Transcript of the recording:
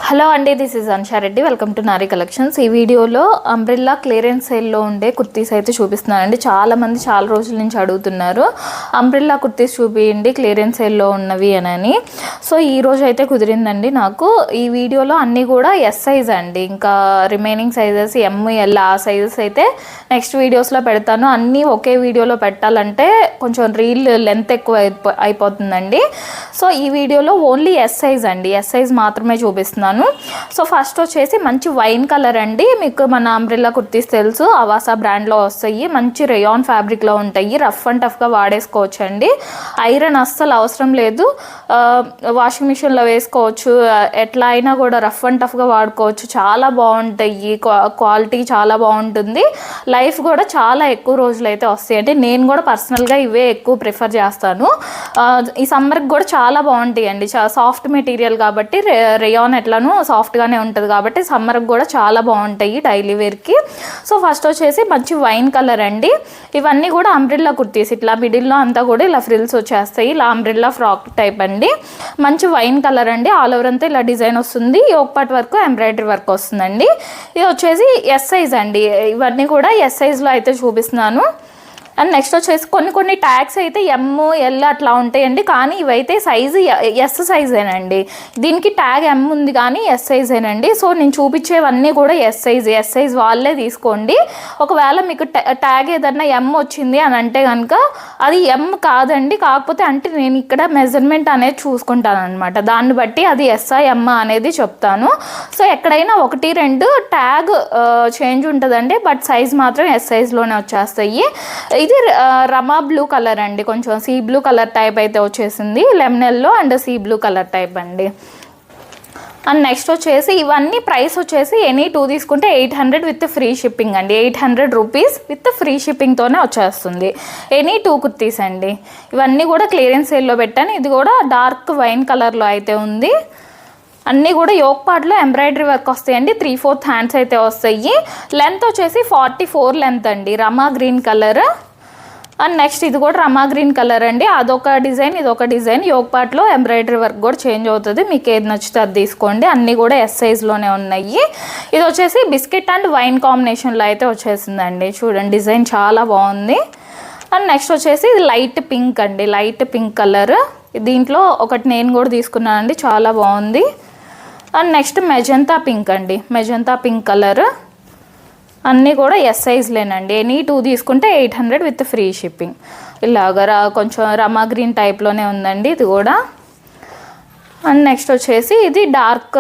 Hello అండి, this is Ansha Reddy. Welcome to Nari collections. ఈ వీడియోలో అంబ్రెల్లా క్లియరెన్స్ సేల్లో ఉండే కుర్తీస్ అయితే చూపిస్తున్నానండి. చాలామంది చాలా రోజుల నుంచి అడుగుతున్నారు, అంబ్రెల్లా కుర్తీస్ చూపియండి క్లియరెన్స్ సేల్లో ఉన్నవి అని. సో ఈ రోజు అయితే కుదిరిందండి నాకు. ఈ వీడియోలో అన్నీ కూడా ఎస్ సైజ్ అండి, ఇంకా రిమైనింగ్ సైజెస్ ML ఆ సైజెస్ అయితే నెక్స్ట్ వీడియోస్లో పెడతాను. అన్నీ ఒకే వీడియోలో పెట్టాలంటే కొంచెం రీల్ లెంత్ ఎక్కువ అయిపోతుందండి. సో ఈ వీడియోలో ఓన్లీ ఎస్ సైజ్ అండి, ఎస్ సైజ్ మాత్రమే చూపిస్తున్నాను. సో ఫస్ట్ వచ్చేసి మంచి వైన్ కలర్ అండి. మీకు మన అంబ్రెల్లా కుర్తీస్ తెలుసు, అవాసా బ్రాండ్లో వస్తాయి. మంచి రేయాన్ ఫ్యాబ్రిక్లో ఉంటాయి. రఫ్ అండ్ టఫ్గా వాడేసుకోవచ్చు అండి. ఐరన్ అస్సలు అవసరం లేదు, వాషింగ్ మిషన్లో వేసుకోవచ్చు. ఎట్లా అయినా కూడా రఫ్ అండ్ టఫ్గా వాడుకోవచ్చు. చాలా బాగుంటాయి, క్వాలిటీ చాలా బాగుంటుంది. లైఫ్ కూడా చాలా ఎక్కువ రోజులు అయితే వస్తాయి. అంటే నేను కూడా పర్సనల్గా ఇవే ఎక్కువ ప్రిఫర్ చేస్తాను. ఈ సమ్మర్కి కూడా చాలా బాగుంటాయి అండి. సాఫ్ట్ మెటీరియల్ కాబట్టి, రేయాన్ ఎట్లానో సాఫ్ట్గానే ఉంటుంది కాబట్టి సమ్మర్కి కూడా చాలా బాగుంటాయి డైలీ వేర్కి. సో ఫస్ట్ వచ్చేసి మంచి వైన్ కలర్ అండి. ఇవన్నీ కూడా అంబ్రెల్లా కుర్తీస్, ఇట్లా మిడిల్లో అంతా కూడా ఇలా ఫ్రిల్స్ వచ్చేస్తాయి. ఇలా అంబ్రెల్లా ఫ్రాక్ టైప్ అండి. మంచి వైన్ కలర్ అండి. ఆల్ ఓవర్ అంతా ఇలా డిజైన్ వస్తుంది. Yoke part work, embroidery work వస్తుందండి. ఇది వచ్చేసి ఎస్ సైజ్ అండి. ఇవన్నీ కూడా ఎస్ సైజ్లో అయితే చూపిస్తున్నాను. అండ్ నెక్స్ట్ వచ్చేసి కొన్ని ట్యాగ్స్ అయితే ML అట్లా ఉంటాయండి, కానీ ఇవైతే సైజు ఎస్ సైజేనండి. దీనికి ట్యాగ్ M ఉంది కానీ ఎస్ సైజేనండి. సో నేను చూపించేవన్నీ కూడా ఎస్ సైజ్ వాళ్ళే తీసుకోండి. ఒకవేళ మీకు ట్యాగ్ ఏదన్నా M వచ్చింది అని అంటే కనుక అది M కాదండి. కాకపోతే అంటే నేను ఇక్కడ మెజర్మెంట్ అనేది చూసుకుంటాను అనమాట. దాన్ని బట్టి అది SIM అనేది చెప్తాను. సో ఎక్కడైనా 1-2 ట్యాగ్ చేంజ్ ఉంటుందండి, బట్ సైజ్ మాత్రం ఎస్ సైజ్లోనే వచ్చేస్తాయి. ఇది రమా బ్లూ కలర్ అండి, కొంచెం సీ బ్లూ కలర్ టైప్ అయితే వచ్చేసింది. Lemon yellow and sea blue colour type అండి. అండ్ నెక్స్ట్ వచ్చేసి ఇవన్నీ ప్రైస్ వచ్చేసి ఎనీ 2 తీసుకుంటే 800 విత్ ఫ్రీ షిప్పింగ్ అండి. 800 రూపీస్ విత్ ఫ్రీ షిప్పింగ్తోనే వచ్చేస్తుంది. ఎనీ 2 కుర్తీస్ అండి. ఇవన్నీ కూడా క్లియరెన్స్ సేల్లో పెట్టాను. ఇది కూడా డార్క్ వైన్ కలర్లో అయితే ఉంది. అన్నీ కూడా యోక్ పార్ట్లో ఎంబ్రాయిడరీ వర్క్ వస్తాయండి. 3/4 హ్యాండ్స్ అయితే వస్తాయి. లెంత్ వచ్చేసి 44 లెంత్ అండి. రమా గ్రీన్ కలర్. అండ్ నెక్స్ట్ ఇది కూడా రమా గ్రీన్ కలర్ అండి. అదొక డిజైన్, ఇదొక డిజైన్. యోక్ పార్ట్లో ఎంబ్రాయిడరీ వర్క్ కూడా చేంజ్ అవుతుంది. మీకు ఏది నచ్చితే అది తీసుకోండి. అన్నీ కూడా ఎస్ సైజ్లోనే ఉన్నాయి. ఇది వచ్చేసి బిస్కెట్ అండ్ వైన్ కాంబినేషన్లో అయితే వచ్చేసిందండి. చూడండి డిజైన్ చాలా బాగుంది. అండ్ నెక్స్ట్ వచ్చేసి ఇది లైట్ పింక్ అండి, లైట్ పింక్ కలర్. దీంట్లో ఒకటి నేను కూడా తీసుకున్నానండి, చాలా బాగుంది. అండ్ నెక్స్ట్ మెజంతా పింక్ అండి, మెజంతా పింక్ కలర్. అన్నీ కూడా ఎస్ సైజ్లేనండి. ఎనీ 2 తీసుకుంటే 800 విత్ ఫ్రీ షిప్పింగ్. ఇలాగ కొంచెం రమా గ్రీన్ టైప్లోనే ఉందండి ఇది కూడా. అండ్ నెక్స్ట్ వచ్చేసి ఇది డార్క్